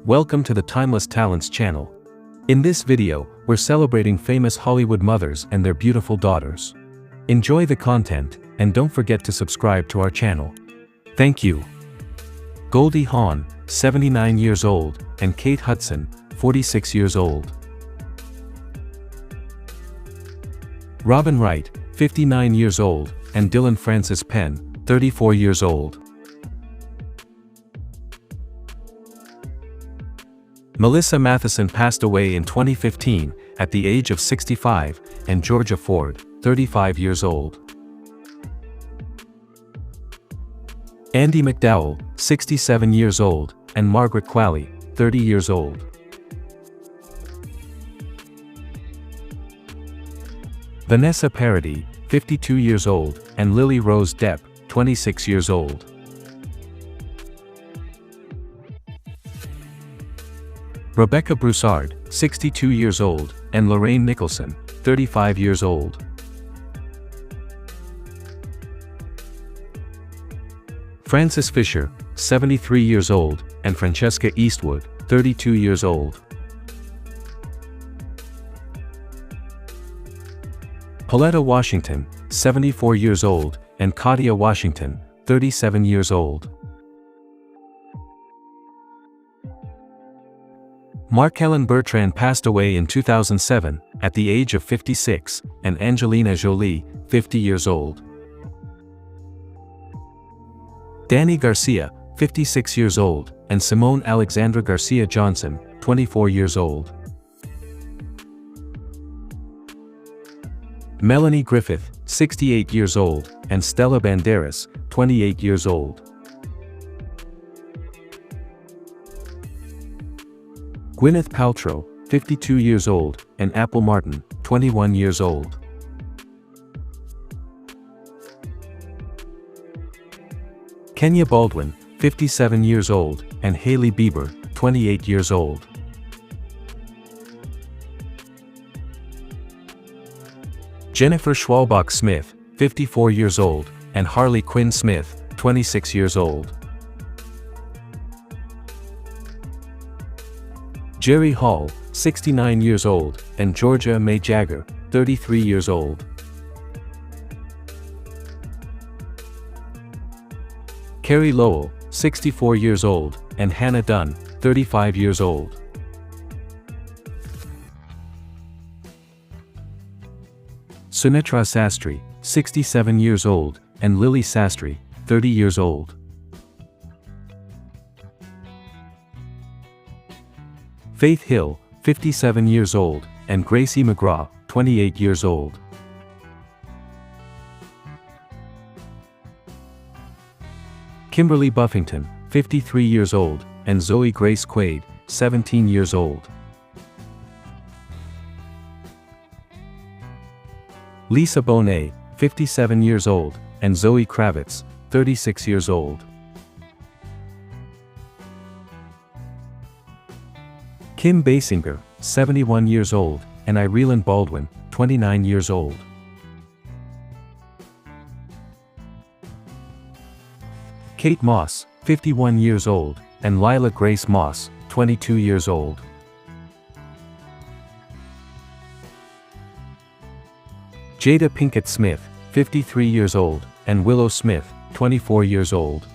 Welcome to the Timeless Talents channel. In this video, we're celebrating famous Hollywood mothers and their beautiful daughters. Enjoy the content, and don't forget to subscribe to our channel. Thank you. Goldie Hawn, 79 years old, and Kate Hudson, 46 years old. Robin Wright, 59 years old, and Dylan Francis Penn, 34 years old. Melissa Matheson passed away in 2015, at the age of 65, and Georgia Ford, 35 years old. Andie MacDowell, 67 years old, and Margaret Qualley, 30 years old. Vanessa Paradis, 52 years old, and Lily Rose Depp, 26 years old. Rebecca Broussard, 62 years old, and Lorraine Nicholson, 35 years old. Frances Fisher, 73 years old, and Francesca Eastwood, 32 years old. Pauletta Washington, 74 years old, and Katia Washington, 37 years old. Mark-Helen Bertrand passed away in 2007, at the age of 56, and Angelina Jolie, 50 years old. Dany Garcia, 56 years old, and Simone Alexandra Garcia Johnson, 24 years old. Melanie Griffith, 68 years old, and Stella Banderas, 28 years old. Gwyneth Paltrow, 52 years old, and Apple Martin, 21 years old. Kenya Baldwin, 57 years old, and Hailey Bieber, 28 years old. Jennifer Schwalbach Smith, 54 years old, and Harley Quinn Smith, 26 years old. Jerry Hall, 69 years old, and Georgia May Jagger, 33 years old. Carrie Lowell, 64 years old, and Hannah Dunn, 35 years old. Sunetra Sastry, 67 years old, and Lily Sastry, 30 years old. Faith Hill, 57 years old, and Gracie McGraw, 28 years old. Kimberly Buffington, 53 years old, and Zoe Grace Quaid, 17 years old. Lisa Bonet, 57 years old, and Zoe Kravitz, 36 years old. Kim Basinger, 71 years old, and Irene Baldwin, 29 years old. Kate Moss, 51 years old, and Lila Grace Moss, 22 years old. Jada Pinkett Smith, 53 years old, and Willow Smith, 24 years old.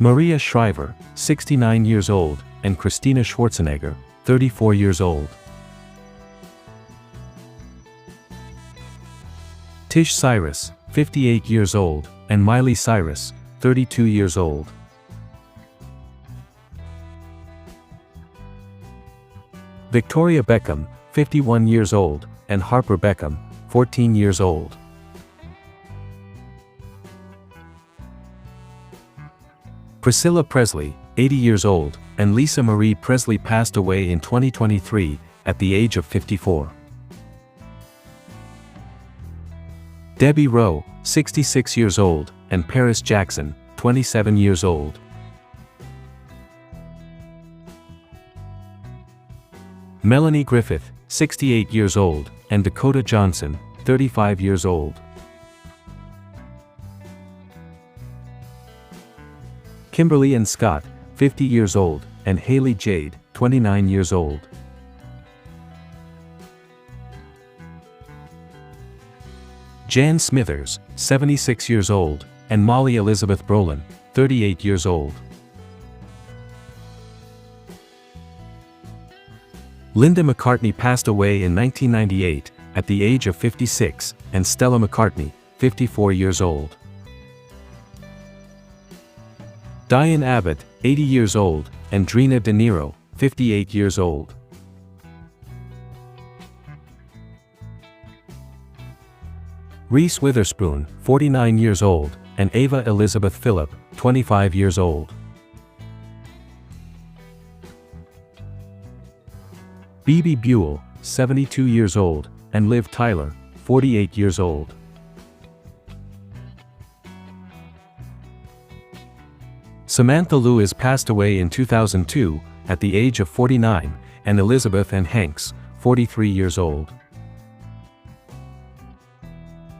Maria Shriver, 69 years old, and Christina Schwarzenegger, 34 years old. Tish Cyrus, 58 years old, and Miley Cyrus, 32 years old. Victoria Beckham, 51 years old, and Harper Beckham, 14 years old. Priscilla Presley, 80 years old, and Lisa Marie Presley passed away in 2023, at the age of 54. Debbie Rowe, 66 years old, and Paris Jackson, 27 years old. Melanie Griffith, 68 years old, and Dakota Johnson, 35 years old. Kimberly and Scott, 50 years old, and Haley Jade, 29 years old. Jan Smithers, 76 years old, and Molly Elizabeth Brolin, 38 years old. Linda McCartney passed away in 1998, at the age of 56, and Stella McCartney, 54 years old. Diane Abbott, 80 years old, and Drina De Niro, 58 years old. Reese Witherspoon, 49 years old, and Ava Elizabeth Phillip, 25 years old. Bebe Buell, 72 years old, and Liv Tyler, 48 years old. Samantha Lewis passed away in 2002, at the age of 49, and Elizabeth Ann Hanks, 43 years old.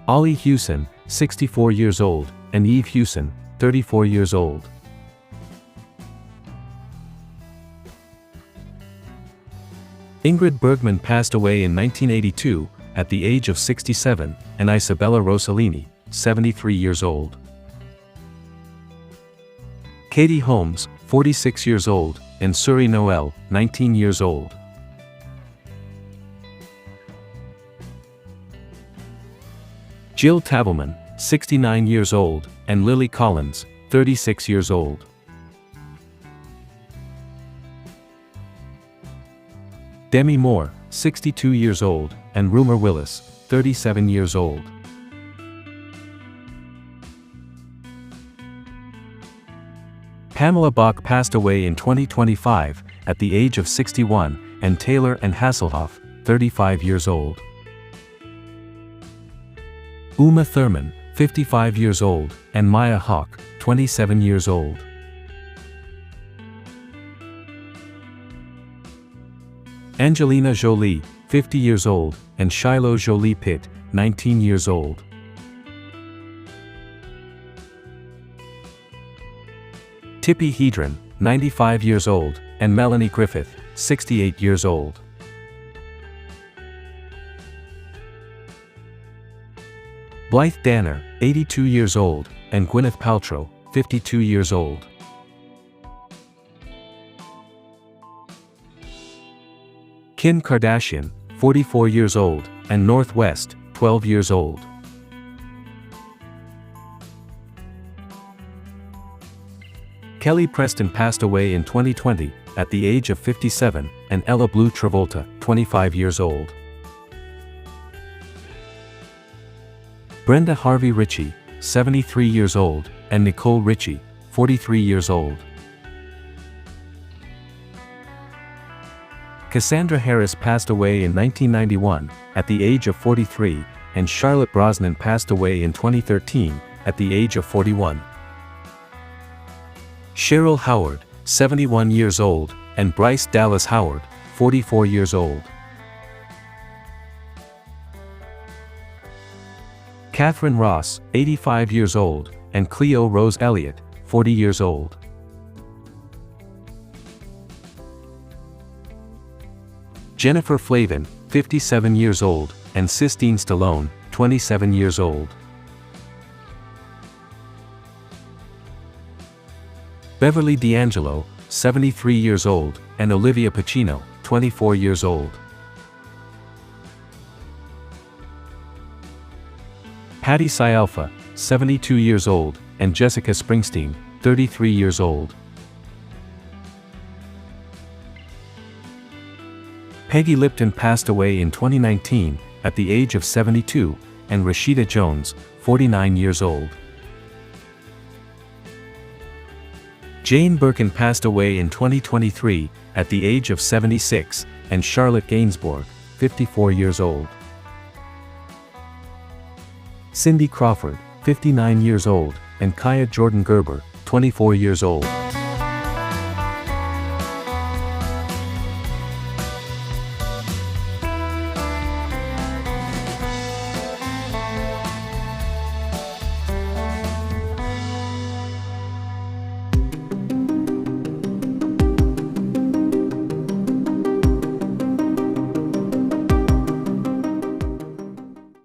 Ollie Hewson, 64 years old, and Eve Hewson, 34 years old. Ingrid Bergman passed away in 1982, at the age of 67, and Isabella Rossellini, 73 years old. Katie Holmes, 46 years old, and Suri Noel, 19 years old. Jill Tavelman, 69 years old, and Lily Collins, 36 years old. Demi Moore, 62 years old, and Rumer Willis, 37 years old. Pamela Bach passed away in 2025, at the age of 61, and Taylor Ann Hasselhoff, 35 years old. Uma Thurman, 55 years old, and Maya Hawke, 27 years old. Angelina Jolie, 50 years old, and Shiloh Jolie Pitt, 19 years old. Tippi Hedren, 95 years old, and Melanie Griffith, 68 years old. Blythe Danner, 82 years old, and Gwyneth Paltrow, 52 years old. Kim Kardashian, 44 years old, and North West, 12 years old. Kelly Preston passed away in 2020, at the age of 57, and Ella Blue Travolta, 25 years old. Brenda Harvey Ritchie, 73 years old, and Nicole Richie, 43 years old. Cassandra Harris passed away in 1991, at the age of 43, and Charlotte Brosnan passed away in 2013, at the age of 41. Cheryl Howard, 71 years old, and Bryce Dallas Howard, 44 years old. Catherine Ross, 85 years old, and Cleo Rose Elliott, 40 years old. Jennifer Flavin, 57 years old, and Sistine Stallone, 27 years old. Beverly D'Angelo, 73 years old, and Olivia Pacino, 24 years old. Patty Scialfa, 72 years old, and Jessica Springsteen, 33 years old. Peggy Lipton passed away in 2019, at the age of 72, and Rashida Jones, 49 years old. Jane Birkin passed away in 2023, at the age of 76, and Charlotte Gainsbourg, 54 years old. Cindy Crawford, 59 years old, and Kaya Jordan Gerber, 24 years old.